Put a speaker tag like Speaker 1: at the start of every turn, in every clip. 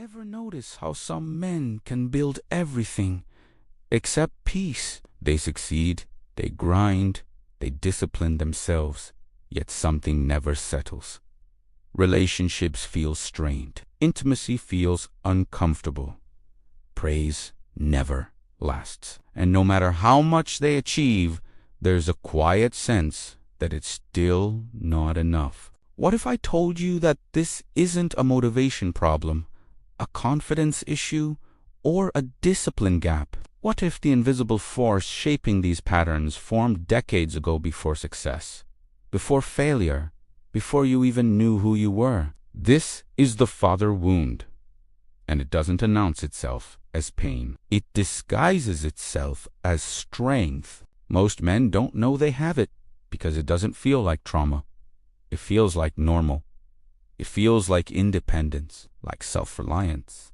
Speaker 1: Ever notice how some men can build everything except peace? They succeed, they grind, they discipline themselves, yet something never settles. Relationships feel strained. Intimacy feels uncomfortable. Praise never lasts. And no matter how much they achieve, there's a quiet sense that it's still not enough. What if I told you that this isn't a motivation problem, a confidence issue, or a discipline gap? What if the invisible force shaping these patterns formed decades ago before success, before failure, before you even knew who you were? This is the father wound, and it doesn't announce itself as pain. It disguises itself as strength. Most men don't know they have it because it doesn't feel like trauma. It feels like normal. It feels like independence, like self-reliance,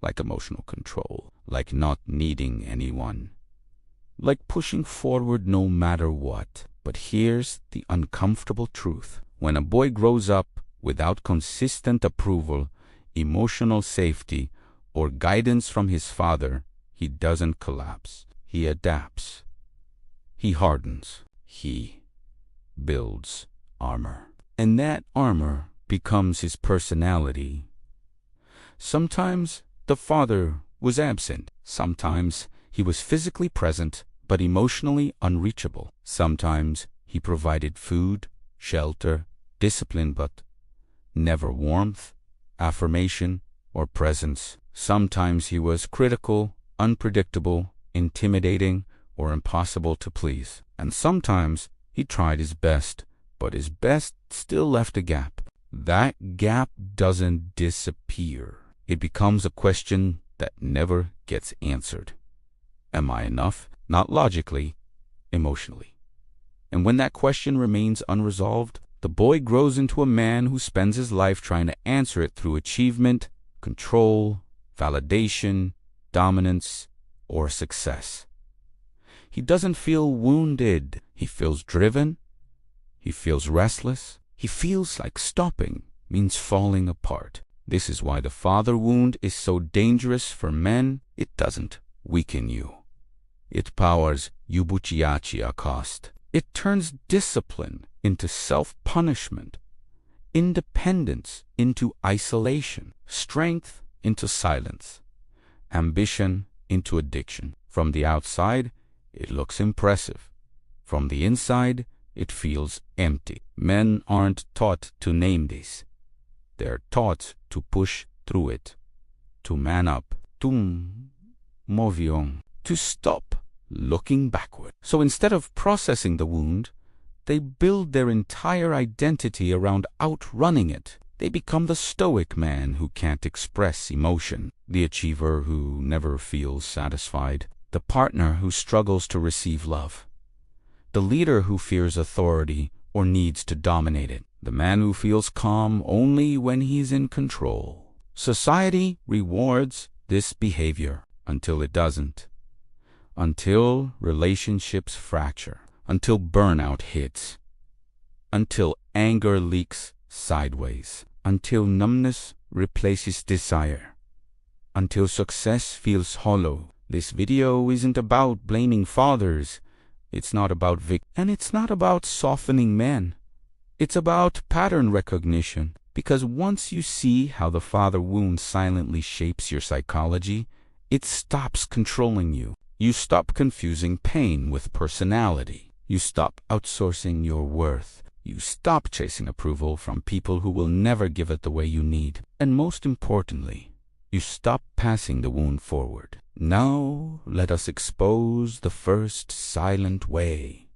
Speaker 1: like emotional control, like not needing anyone, like pushing forward no matter what. But here's the uncomfortable truth. When a boy grows up without consistent approval, emotional safety, or guidance from his father, he doesn't collapse. He adapts. He hardens. He builds armor. And that armor becomes his personality. Sometimes the father was absent. Sometimes he was physically present but emotionally unreachable. Sometimes he provided food, shelter, discipline, but never warmth, affirmation, or presence. Sometimes he was critical, unpredictable, intimidating, or impossible to please. And sometimes he tried his best, but his best still left a gap. That gap doesn't disappear. It becomes a question that never gets answered. Am I enough? Not logically, emotionally. And when that question remains unresolved, the boy grows into a man who spends his life trying to answer it through achievement, control, validation, dominance, or success. He doesn't feel wounded. He feels driven. He feels restless. He feels like stopping means falling apart. This is why the father wound is so dangerous for men. It doesn't weaken you. It powers yubuchiachi cost. It turns discipline into self-punishment, independence into isolation, strength into silence, ambition into addiction. From the outside, it looks impressive. From the inside, it feels empty. Men aren't taught to name this. They're taught to push through it, to man up, to movion, to stop looking backward. So instead of processing the wound, they build their entire identity around outrunning it. They become the stoic man who can't express emotion, the achiever who never feels satisfied, the partner who struggles to receive love, the leader who fears authority or needs to dominate it, the man who feels calm only when he's in control. Society rewards this behavior until it doesn't, until relationships fracture, until burnout hits, until anger leaks sideways, until numbness replaces desire, until success feels hollow. This video isn't about blaming fathers. It's not about and it's not about softening men. It's about pattern recognition. Because once you see how the father wound silently shapes your psychology, it stops controlling you. You stop confusing pain with personality. You stop outsourcing your worth. You stop chasing approval from people who will never give it the way you need. And most importantly, you stop passing the wound forward. Now let us expose the first silent way.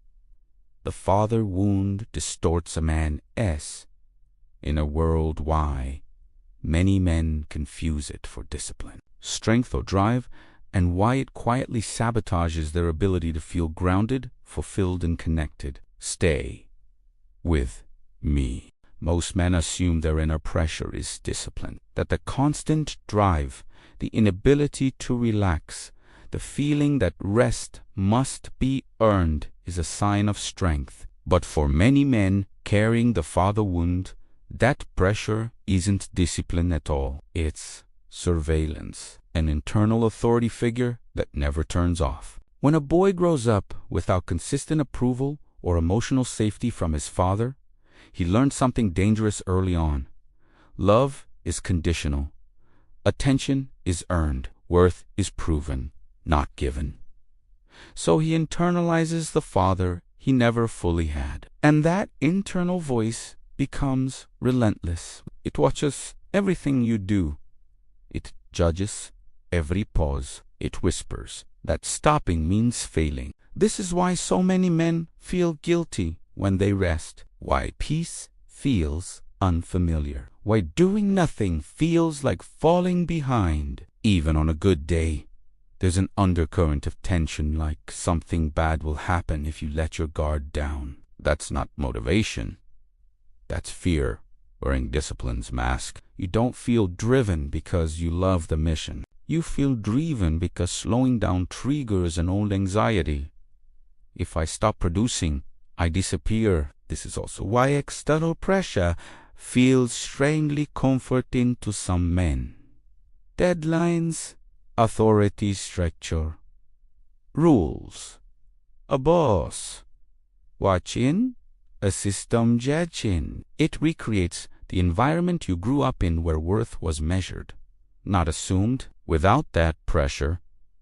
Speaker 1: The father wound distorts a man's in a world why many men confuse it for discipline, strength, or drive, and why it quietly sabotages their ability to feel grounded, fulfilled, and connected. Stay with me. Most men assume their inner pressure is discipline, that the constant drive, the inability to relax, the feeling that rest must be earned is a sign of strength. But for many men carrying the father wound, that pressure isn't discipline at all. It's surveillance, an internal authority figure that never turns off. When a boy grows up without consistent approval or emotional safety from his father, he learns something dangerous early on. Love is conditional. Attention is earned. Worth is proven, not given. So he internalizes the father he never fully had. And that internal voice becomes relentless. It watches everything you do. It judges every pause. It whispers that stopping means failing. This is why so many men feel guilty when they rest. Why peace feels unfamiliar. Why doing nothing feels like falling behind. Even on a good day, there's an undercurrent of tension, like something bad will happen if you let your guard down. That's not motivation. That's fear wearing discipline's mask. You don't feel driven because you love the mission. You feel driven because slowing down triggers an old anxiety. If I stop producing, I disappear. This is also why external pressure feels strangely comforting to some men. Deadlines, authority structure, rules, a boss, watching, a system judging. It recreates the environment you grew up in where worth was measured, not assumed. Without that pressure,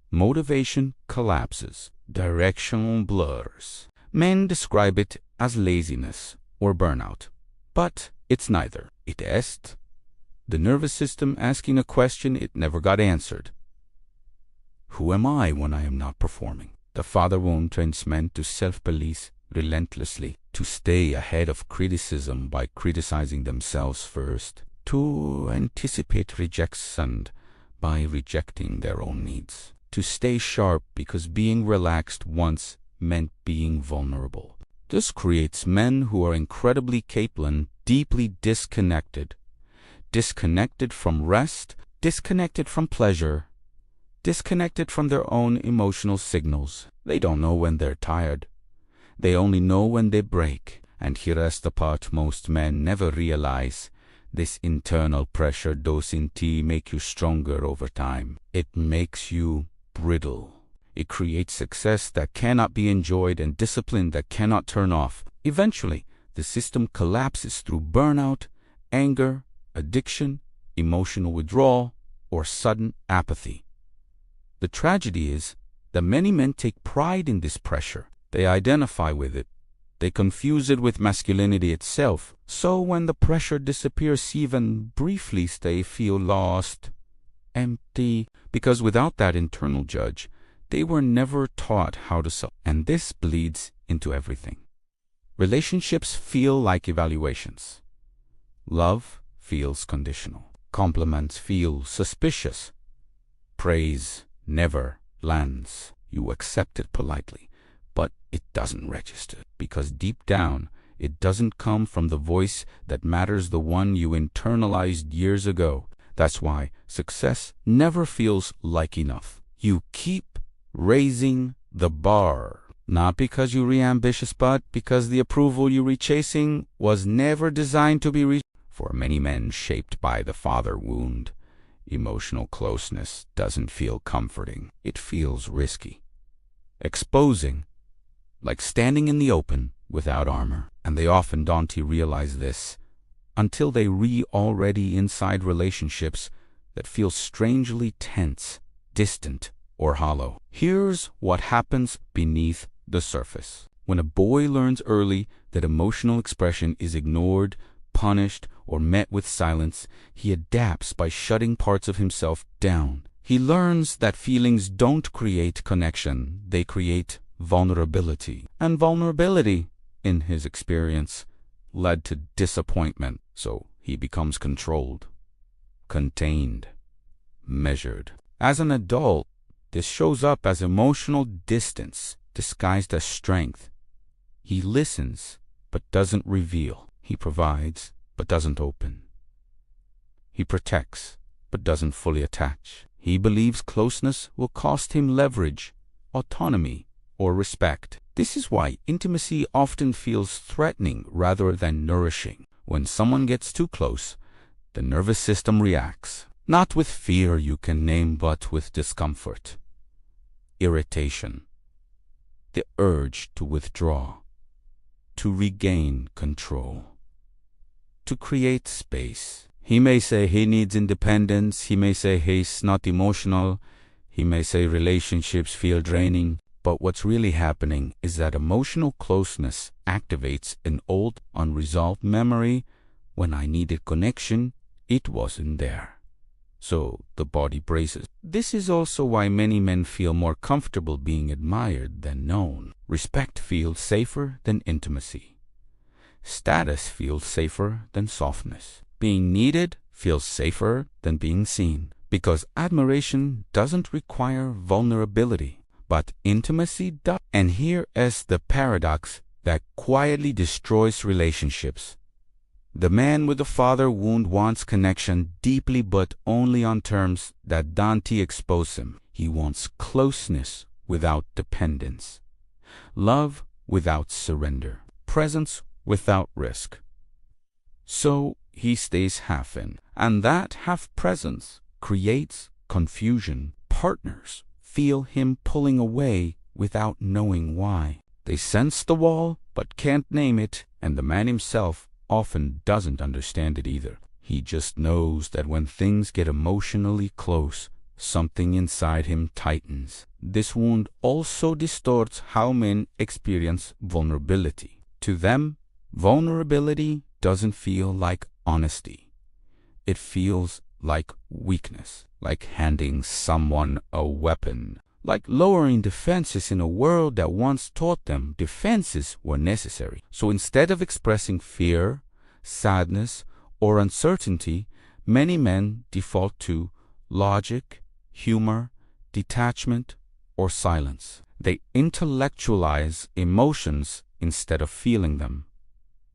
Speaker 1: motivation collapses, direction blurs. Men describe it as laziness or burnout, but it's neither. It is the nervous system asking a question it never got answered. Who am I when I am not performing? The father wound trains men to self-police relentlessly, to stay ahead of criticism by criticizing themselves first, to anticipate rejection by rejecting their own needs, to stay sharp because being relaxed once meant being vulnerable. This creates men who are incredibly capable and deeply disconnected. Disconnected from rest, disconnected from pleasure, disconnected from their own emotional signals. They don't know when they're tired. They only know when they break. And here's the part most men never realize. This internal pressure dosing tea makes you stronger over time. It makes you brittle. It creates success that cannot be enjoyed and discipline that cannot turn off. Eventually, the system collapses through burnout, anger, addiction, emotional withdrawal, or sudden apathy. The tragedy is that many men take pride in this pressure. They identify with it. They confuse it with masculinity itself. So when the pressure disappears even briefly, they feel lost, empty, because without that internal judge, they were never taught how to self. And this bleeds into everything. Relationships feel like evaluations. Love feels conditional. Compliments feel suspicious. Praise never lands. You accept it politely, but it doesn't register because deep down, it doesn't come from the voice that matters, the one you internalized years ago. That's why success never feels like enough. You keep raising the bar, not because you're ambitious, but because the approval you're chasing was never designed to be reached. For many men shaped by the father wound, emotional closeness doesn't feel comforting. It feels risky, exposing, like standing in the open without armor. And they often don't realize this until they already inside relationships that feel strangely tense, distant, or hollow. Here's what happens beneath the surface. When a boy learns early that emotional expression is ignored, punished, or met with silence, he adapts by shutting parts of himself down. He learns that feelings don't create connection, they create vulnerability. And vulnerability, in his experience, led to disappointment. So he becomes controlled, contained, measured. As an adult, this shows up as emotional distance disguised as strength. He listens but doesn't reveal. He provides but doesn't open. He protects but doesn't fully attach. He believes closeness will cost him leverage, autonomy, or respect. This is why intimacy often feels threatening rather than nourishing. When someone gets too close, the nervous system reacts. not with fear you can name, but with discomfort, irritation, the urge to withdraw, to regain control, to create space. He may say he needs independence, he may say he's not emotional, he may say relationships feel draining, but what's really happening is that emotional closeness activates an old unresolved memory. When I needed connection, it wasn't there. So the body braces. This is also why many men feel more comfortable being admired than known. Respect feels safer than intimacy. Status feels safer than softness. Being needed feels safer than being seen, because admiration doesn't require vulnerability, but intimacy does. And here is the paradox that quietly destroys relationships. The man with the father wound wants connection deeply, but only on terms that Dante exposes him. He wants closeness without dependence, love without surrender, presence without risk. So he stays half in, and that half presence creates confusion. Partners feel him pulling away without knowing why. They sense the wall but can't name it, and the man himself often doesn't understand it either. He just knows that when things get emotionally close, something inside him tightens. This wound also distorts how men experience vulnerability. To them, vulnerability doesn't feel like honesty. It feels like weakness, like handing someone a weapon, like lowering defenses in a world that once taught them defenses were necessary. So instead of expressing fear, sadness, or uncertainty, many men default to logic, humor, detachment, or silence. They intellectualize emotions instead of feeling them.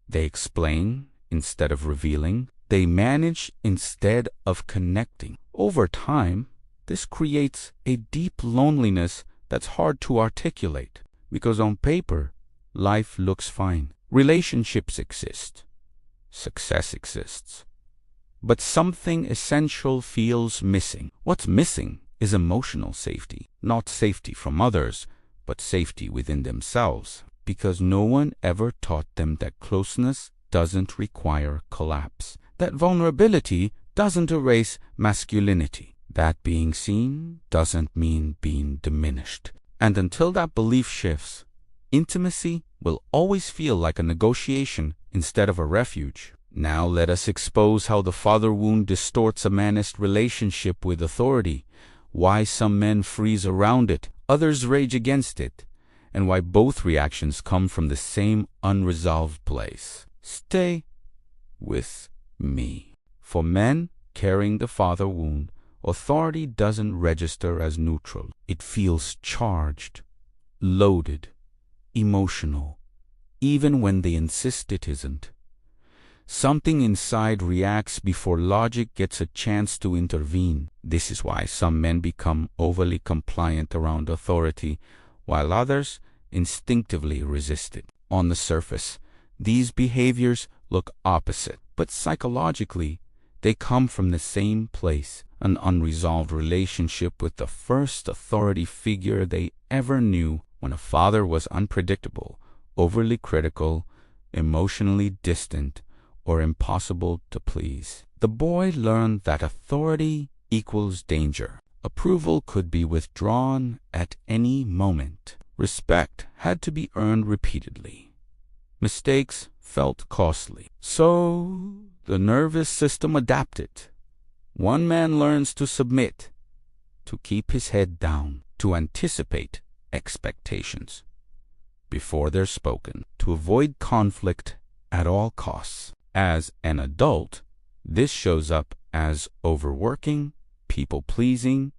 Speaker 1: They explain instead of revealing. They manage instead of connecting. Over time, this creates a deep loneliness that's hard to articulate, because on paper, life looks fine. Relationships exist. Success exists. But something essential feels missing. What's missing is emotional safety. Not safety from others, but safety within themselves. Because no one ever taught them that closeness doesn't require collapse. That vulnerability doesn't erase masculinity. That being seen doesn't mean being diminished. And until that belief shifts, intimacy will always feel like a negotiation instead of a refuge. Now let us expose how the father wound distorts a man's relationship with authority, why some men freeze around it, others rage against it, and why both reactions come from the same unresolved place. Stay with me. For men carrying the father wound, authority doesn't register as neutral. It feels charged, loaded, emotional, even when they insist it isn't. Something inside reacts before logic gets a chance to intervene. This is why some men become overly compliant around authority, while others instinctively resist it. On the surface, these behaviors look opposite, but psychologically, they come from the same place, an unresolved relationship with the first authority figure they ever knew. When a father was unpredictable, overly critical, emotionally distant, or impossible to please. The boy learned that authority equals danger. Approval could be withdrawn at any moment. Respect had to be earned repeatedly. Mistakes felt costly. So the nervous system adapted. One man learns to submit, to keep his head down, to anticipate expectations before they're spoken, to avoid conflict at all costs. As an adult, this shows up as overworking, people-pleasing,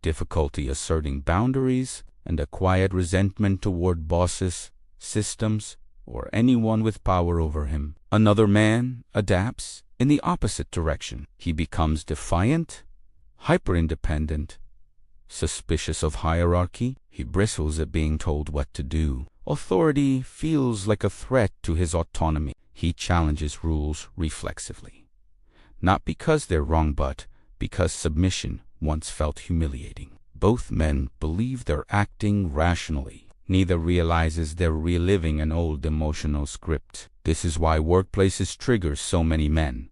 Speaker 1: difficulty asserting boundaries, and a quiet resentment toward bosses, systems, or anyone with power over him. Another man adapts in the opposite direction. He becomes defiant, hyper-independent, suspicious of hierarchy. He bristles at being told what to do. Authority feels like a threat to his autonomy. He challenges rules reflexively, not because they're wrong, but because submission once felt humiliating. Both men believe they're acting rationally. Neither realizes they're reliving an old emotional script. This is why workplaces trigger so many men.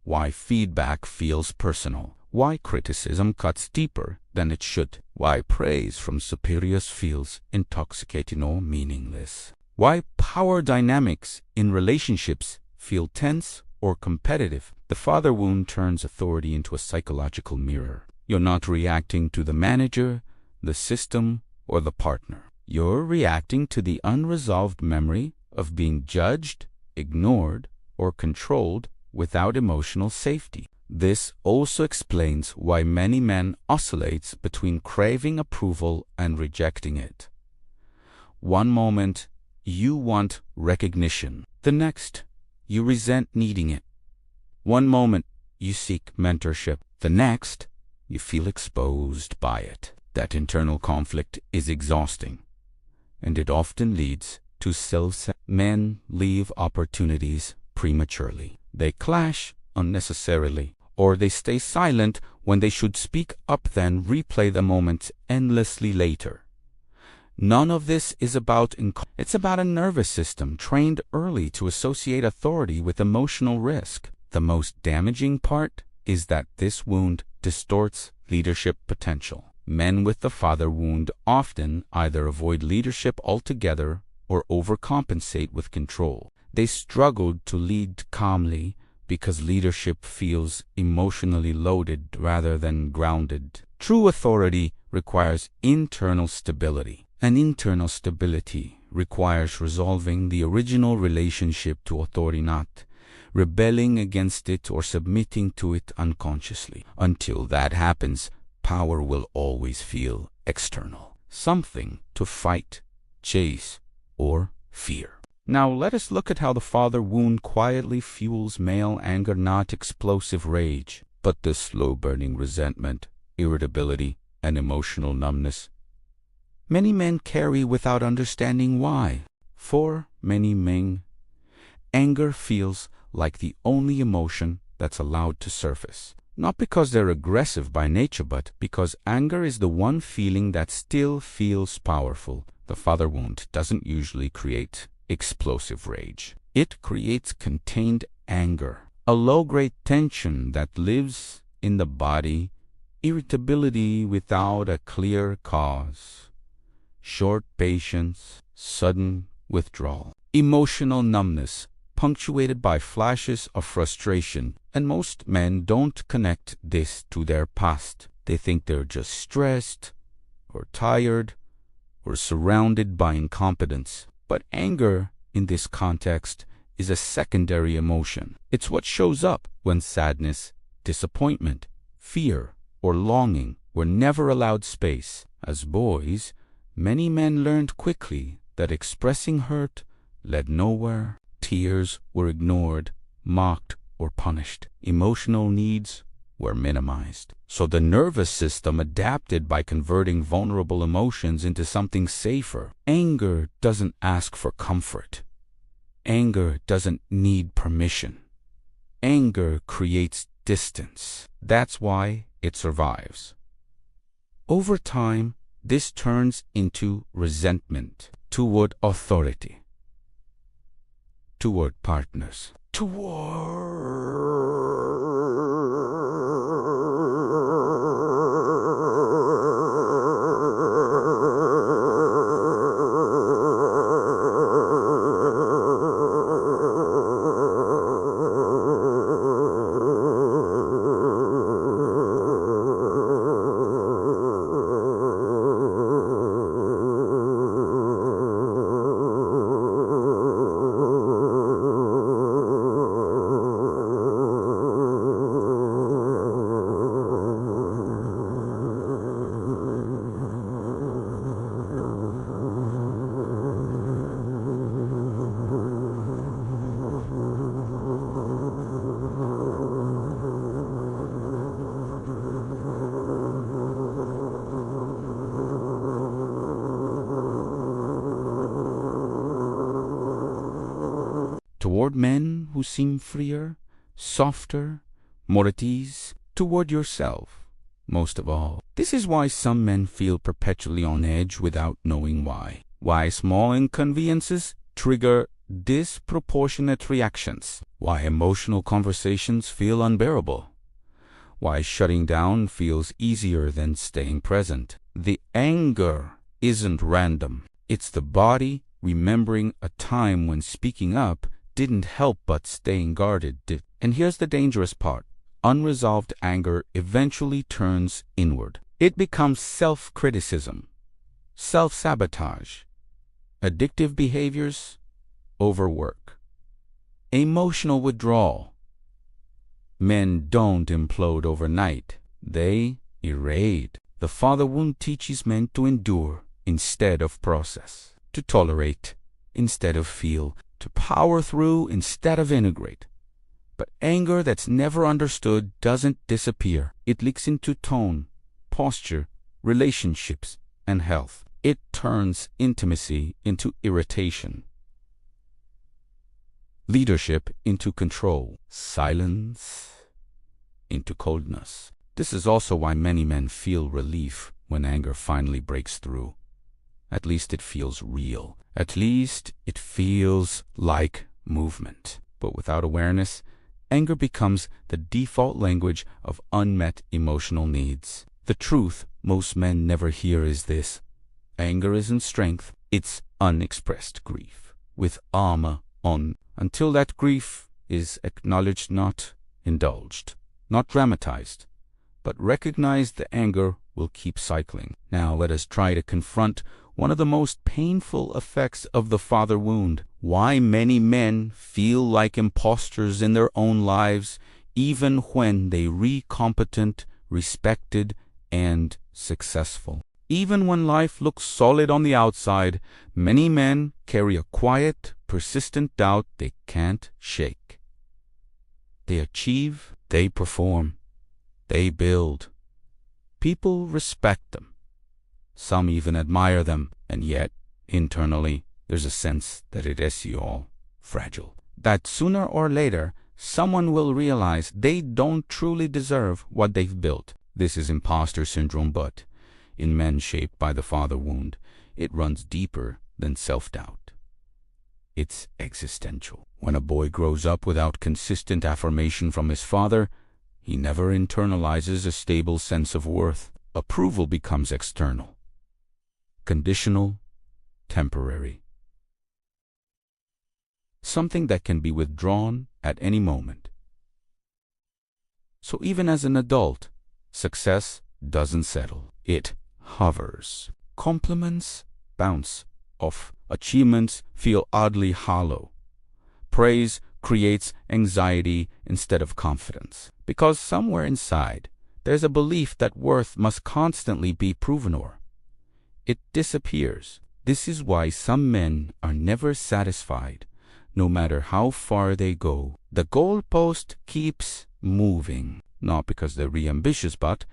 Speaker 1: Why feedback feels personal. Why criticism cuts deeper than it should. Why praise from superiors feels intoxicating or meaningless. Why power dynamics in relationships feel tense or competitive. The father wound turns authority into a psychological mirror. You're not reacting to the manager, the system, or the partner. You're reacting to the unresolved memory of being judged, ignored, or controlled without emotional safety. This also explains why many men oscillate between craving approval and rejecting it. One moment, you want recognition. The next, you resent needing it. One moment, you seek mentorship. The next, you feel exposed by it. That internal conflict is exhausting, and it often leads to men leave opportunities prematurely. They clash unnecessarily, or they stay silent when they should speak up, then replay the moment endlessly later. None of this is about it's about a nervous system trained early to associate authority with emotional risk. The most damaging part is that this wound distorts leadership potential. Men with the father wound often either avoid leadership altogether or overcompensate with control. They struggled to lead calmly because leadership feels emotionally loaded rather than grounded. True authority requires internal stability, and internal stability requires resolving the original relationship to authority, not rebelling against it or submitting to it unconsciously. Until that happens, power will always feel external, something to fight, chase, or fear. Now let us look at how the father wound quietly fuels male anger, not explosive rage, but the slow-burning resentment, irritability, and emotional numbness many men carry without understanding why. For many men, anger feels like the only emotion that's allowed to surface. Not because they're aggressive by nature, but because anger is the one feeling that still feels powerful. The father wound doesn't usually create explosive rage. It creates contained anger, a low-grade tension that lives in the body, irritability without a clear cause, short patience, sudden withdrawal, emotional numbness, punctuated by flashes of frustration. And most men don't connect this to their past. They think they're just stressed, or tired, or surrounded by incompetence. But anger, in this context, is a secondary emotion. It's what shows up when sadness, disappointment, fear, or longing were never allowed space. As boys, many men learned quickly that expressing hurt led nowhere. Tears were ignored, mocked, or punished. Emotional needs were minimized. So the nervous system adapted by converting vulnerable emotions into something safer. Anger doesn't ask for comfort. Anger doesn't need permission. Anger creates distance. That's why it survives. Over time, this turns into resentment toward authority, toward partners, toward men who seem freer, softer, more at ease. toward yourself, most of all. This is why some men feel perpetually on edge without knowing why. Why small inconveniences trigger disproportionate reactions. Why emotional conversations feel unbearable. Why shutting down feels easier than staying present. The anger isn't random. It's the body remembering a time when speaking up didn't help but staying guarded did. And here's the dangerous part. Unresolved anger eventually turns inward. It becomes self-criticism, self-sabotage, addictive behaviors, overwork, emotional withdrawal. Men don't implode overnight. They erode. The father wound teaches men to endure instead of process, to tolerate instead of feel, to power through instead of integrate. But anger that's never understood doesn't disappear. It leaks into tone, posture, relationships, and health. It turns intimacy into irritation, leadership into control, silence into coldness. This is also why many men feel relief when anger finally breaks through. At least it feels real. At least it feels like movement. But without awareness, anger becomes the default language of unmet emotional needs. The truth most men never hear is this: anger isn't strength, it's unexpressed grief, with armor on, until that grief is acknowledged, not indulged, not dramatized, but recognized. The anger will keep cycling. Now let us try to confront one of the most painful effects of the father wound. Why many men feel like impostors in their own lives, even when they are competent, respected, and successful. Even when life looks solid on the outside, many men carry a quiet, persistent doubt they can't shake. They achieve, they perform, they build. People respect them. Some even admire them, and yet, internally, there's a sense that it is all fragile. That sooner or later, someone will realize they don't truly deserve what they've built. This is imposter syndrome, but in men shaped by the father wound, it runs deeper than self-doubt. It's existential. When a boy grows up without consistent affirmation from his father, he never internalizes a stable sense of worth. Approval becomes external, conditional, temporary. Something that can be withdrawn at any moment. So even as an adult, success doesn't settle. It hovers. Compliments bounce off. Achievements feel oddly hollow. Praise creates anxiety instead of confidence. Because somewhere inside, there's a belief that worth must constantly be proven, or it disappears. This is why some men are never satisfied, no matter how far they go. The goalpost keeps moving, not because they're ambitious, but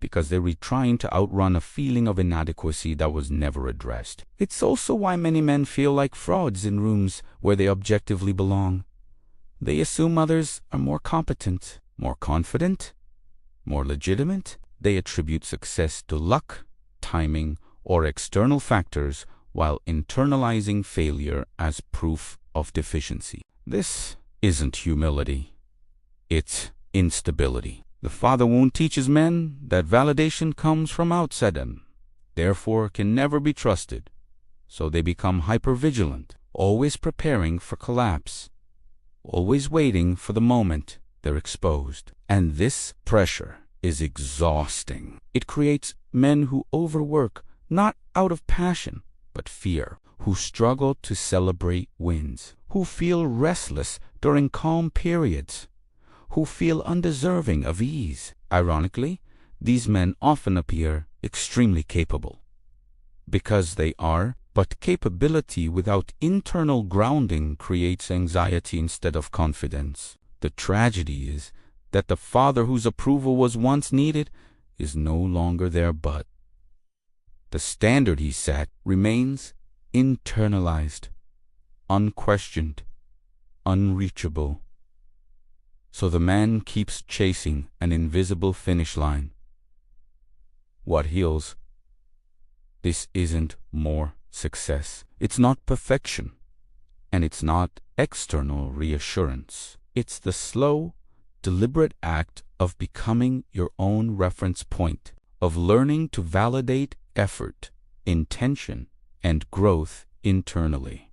Speaker 1: because they're trying to outrun a feeling of inadequacy that was never addressed. It's also why many men feel like frauds in rooms where they objectively belong. They assume others are more competent, more confident, more legitimate. They attribute success to luck, timing, or external factors, while internalizing failure as proof of deficiency. This isn't humility. It's instability. The father wound teaches men that validation comes from outside them, therefore can never be trusted. So they become hypervigilant, always preparing for collapse, always waiting for the moment they're exposed. And this pressure is exhausting. It creates men who overwork, not out of passion, but fear, who struggle to celebrate wins, who feel restless during calm periods, who feel undeserving of ease. Ironically, these men often appear extremely capable, because they are, but capability without internal grounding creates anxiety instead of confidence. The tragedy is that the father whose approval was once needed is no longer there, but the standard he set remains internalized, unquestioned, unreachable. So the man keeps chasing an invisible finish line. What heals? This isn't more success. It's not perfection. And it's not external reassurance. It's the slow, deliberate act of becoming your own reference point, of learning to validate effort, intention, and growth internally,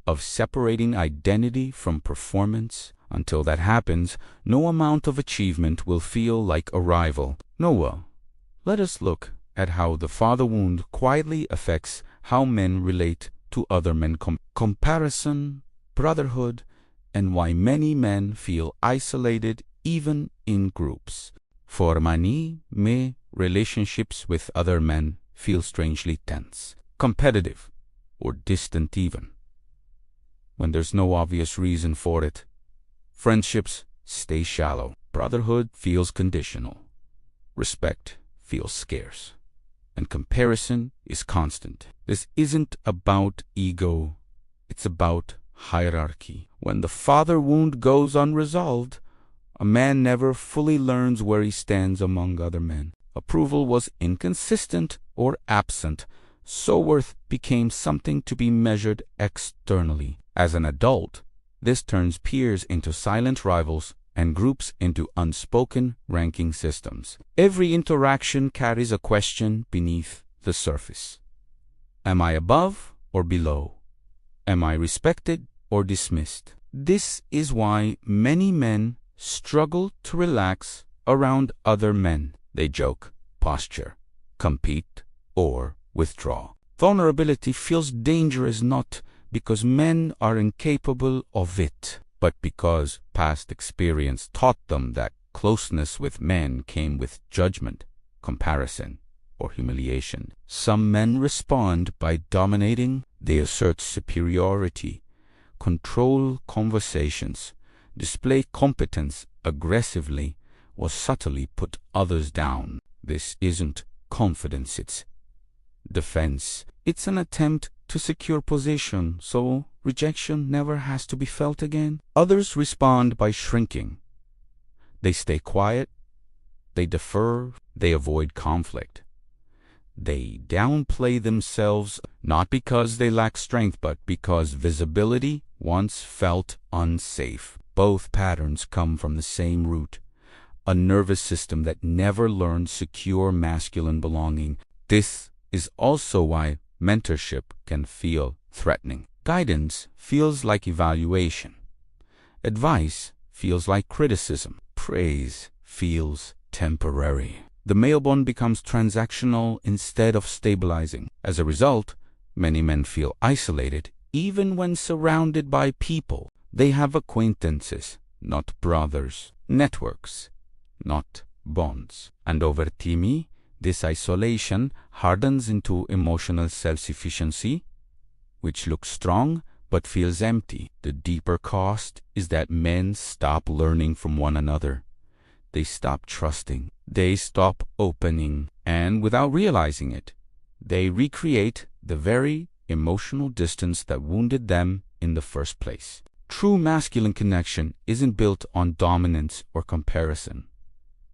Speaker 1: of separating identity from performance. Until that happens, no amount of achievement will feel like a rival. Noah, let us look at how the father wound quietly affects how men relate to other men. Comparison, brotherhood, and why many men feel isolated even in groups. For many, relationships with other men feel strangely tense, competitive, or distant even, when there's no obvious reason for it. Friendships stay shallow. Brotherhood feels conditional. Respect feels scarce. And comparison is constant. This isn't about ego. It's about hierarchy. When the father wound goes unresolved, a man never fully learns where he stands among other men. Approval was inconsistent or absent, so worth became something to be measured externally. As an adult, this turns peers into silent rivals and groups into unspoken ranking systems. Every interaction carries a question beneath the surface. Am I above or below? Am I respected or dismissed? This is why many men struggle to relax around other men. They joke, posture, compete, or withdraw. Vulnerability feels dangerous not because men are incapable of it, but because past experience taught them that closeness with men came with judgment, comparison, or humiliation. Some men respond by dominating. They assert superiority, control conversations, display competence aggressively, or subtly put others down. This isn't confidence, it's defense. It's an attempt to secure position, so rejection never has to be felt again. Others respond by shrinking. They stay quiet, they defer, they avoid conflict. They downplay themselves, not because they lack strength, but because visibility once felt unsafe. Both patterns come from the same root, a nervous system that never learned secure masculine belonging. This is also why mentorship can feel threatening. Guidance feels like evaluation. Advice feels like criticism. Praise feels temporary. The male bond becomes transactional instead of stabilizing. As a result, many men feel isolated even when surrounded by people. They have acquaintances, not brothers, networks, not bonds. And over time, this isolation hardens into emotional self-sufficiency, which looks strong but feels empty. The deeper cost is that men stop learning from one another. They stop trusting. They stop opening. And without realizing it, they recreate the very emotional distance that wounded them in the first place. True masculine connection isn't built on dominance or comparison.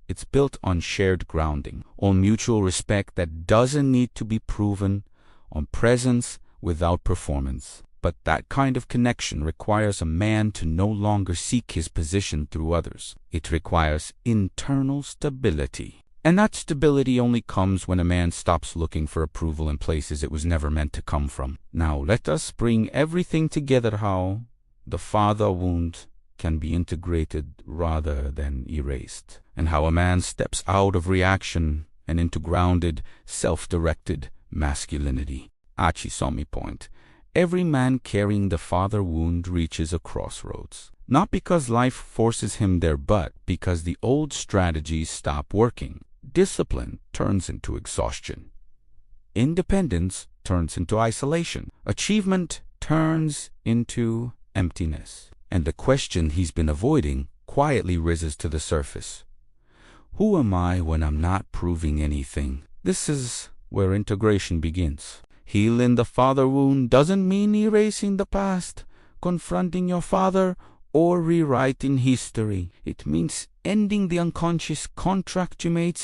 Speaker 1: It's built on shared grounding, on mutual respect that doesn't need to be proven, on presence without performance. But that kind of connection requires a man to no longer seek his position through others. It requires internal stability. And that stability only comes when a man stops looking for approval in places it was never meant to come from. Now let us bring everything together, how the father wound can be integrated rather than erased, and how a man steps out of reaction and into grounded, self-directed masculinity. Achisomi point. Every man carrying the father wound reaches a crossroads. Not because life forces him there, but because the old strategies stop working. Discipline turns into exhaustion. Independence turns into isolation. Achievement turns into emptiness. And the question he's been avoiding quietly rises to the surface. Who am I when I'm not proving anything? This is where integration begins. Healing the father wound doesn't mean erasing the past, confronting your father, or rewriting history. It means ending the unconscious contract you made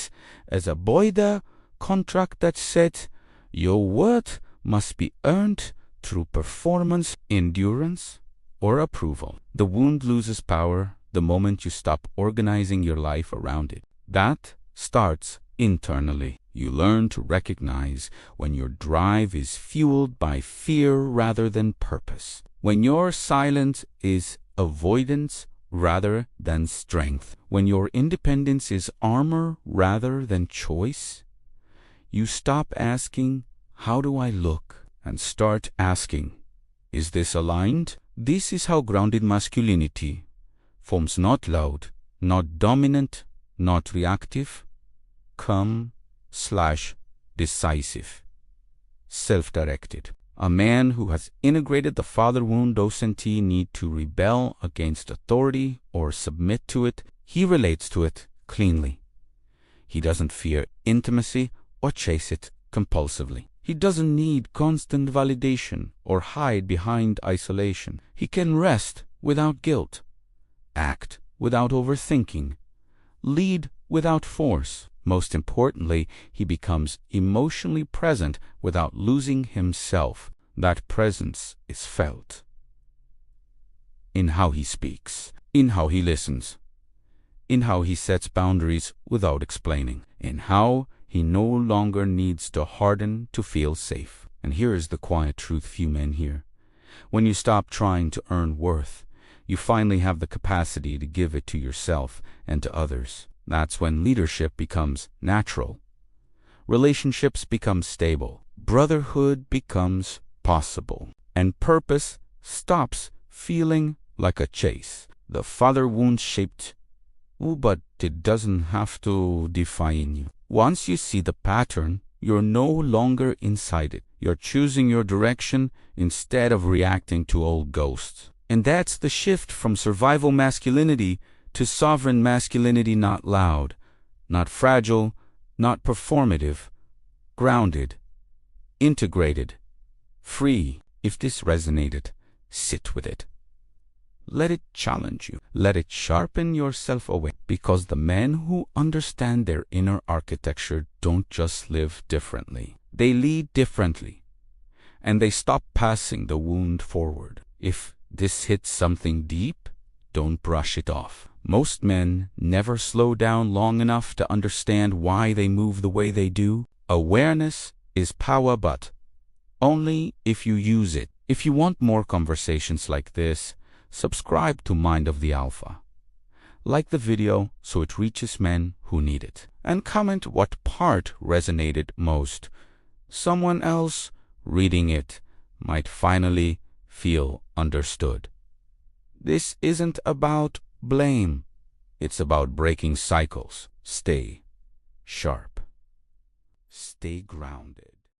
Speaker 1: as a boy, the contract that said your worth must be earned through performance, endurance, or approval. The wound loses power the moment you stop organizing your life around it. That starts internally. You learn to recognize when your drive is fueled by fear rather than purpose, when your silence is avoidance rather than strength, when your independence is armor rather than choice. You stop asking, "How do I look?" and start asking, "Is this aligned?" This is how grounded masculinity forms, not loud, not dominant, not reactive, calm/decisive, self-directed. A man who has integrated the father wound doesn't need to rebel against authority or submit to it. He relates to it cleanly. He doesn't fear intimacy or chase it compulsively. He doesn't need constant validation or hide behind isolation. He can rest without guilt, act without overthinking, lead without force. Most importantly, he becomes emotionally present without losing himself. That presence is felt in how he speaks, in how he listens, in how he sets boundaries without explaining, in how he no longer needs to harden to feel safe. And here is the quiet truth few men hear. When you stop trying to earn worth, you finally have the capacity to give it to yourself and to others. That's when leadership becomes natural, relationships become stable, brotherhood becomes possible, and purpose stops feeling like a chase. The father wound shaped you, but it doesn't have to define you. Once you see the pattern, you're no longer inside it. You're choosing your direction instead of reacting to old ghosts. And that's the shift from survival masculinity to sovereign masculinity, not loud, not fragile, not performative, grounded, integrated, free. If this resonated, sit with it. Let it challenge you. Let it sharpen your self-awareness. Because the men who understand their inner architecture don't just live differently. They lead differently. And they stop passing the wound forward. If this hits something deep, don't brush it off. Most men never slow down long enough to understand why they move the way they do. Awareness is power, but only if you use it. If you want more conversations like this, subscribe to Mind of the Alpha. Like the video so it reaches men who need it. And comment what part resonated most. Someone else reading it might finally feel understood. This isn't about blame. It's about breaking cycles. Stay sharp. Stay grounded.